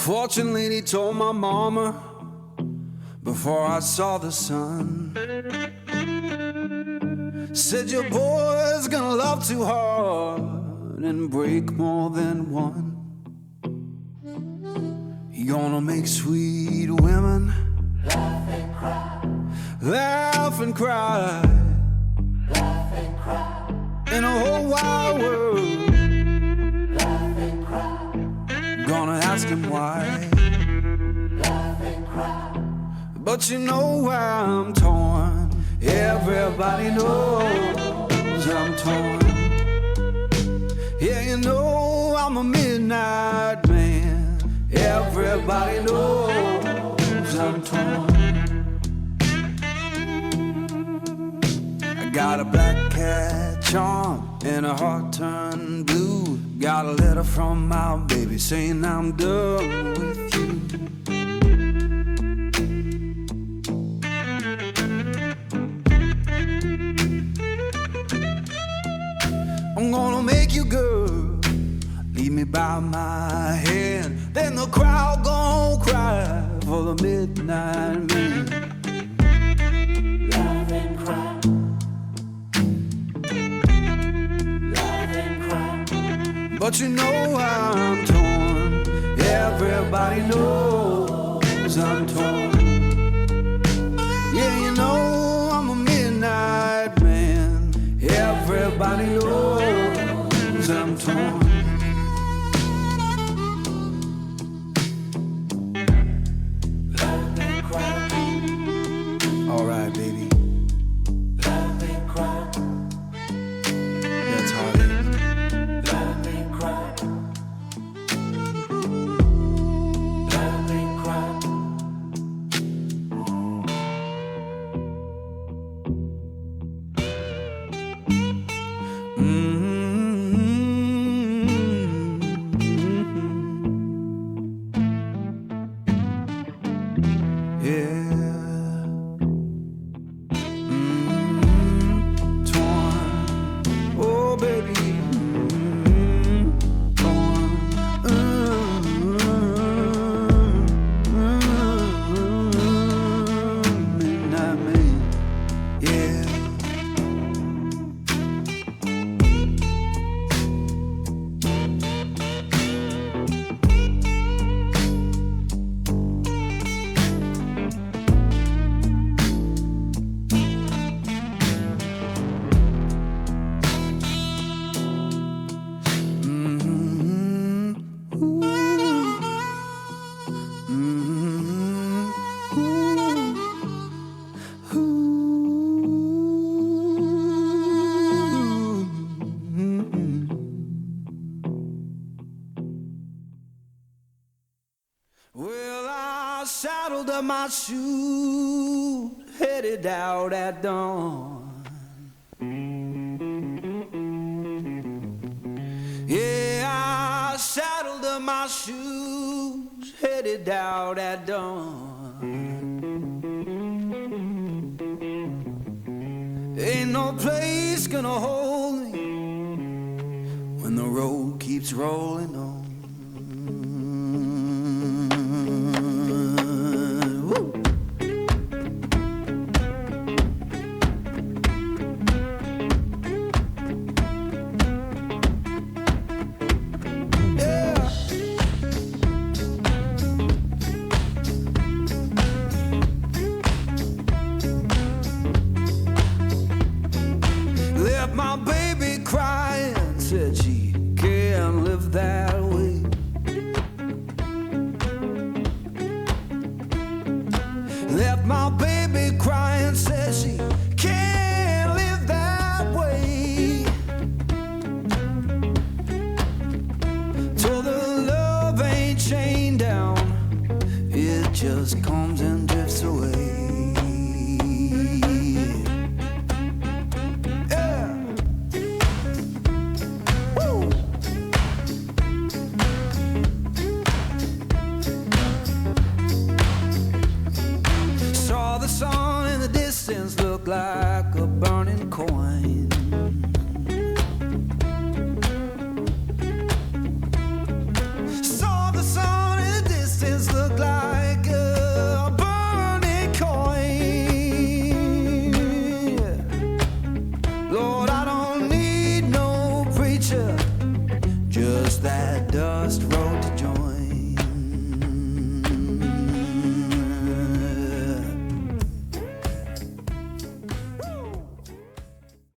Fortunately, he told my mama before I saw the sun. Said your boy's gonna love too hard and break more than one. You're gonna make sweet women laugh and cry, laugh and cry, laugh and cry, in a whole wide world. laugh and cry, Gonna ask him why, laugh and cry. but you know why I'm torn. Everybody knows I'm torn. Yeah, you know I'm a midnight man. Everybody knows I'm torn. I got a black cat charm and a heart turned blue. Got a letter from my baby saying I'm done with you. I'm gonna make you girl, lead me by my hand. Then the crowd gon' cry for the midnight man. Laugh and cry, laugh and cry, But you know I'm torn. Everybody knows I'm torn. Yeah, you know I'm a midnight man. Everybody knows I'm torn. laugh and cry, All right, baby, laugh and cry, that's heartache. laugh and cry, laugh and cry. Well, I saddled up my shoes, headed out at dawn. Yeah, I saddled up my shoes, headed out at dawn. Ain't no place gonna hold me when the road keeps rolling on. Left my baby crying, said she can't live that way. Left my baby crying, said she can't live that way. Told her love ain't chained down, it just comes and drifts away. Saw the sun in the distance look like a burning coin. Saw the sun in the distance just that dust road to join.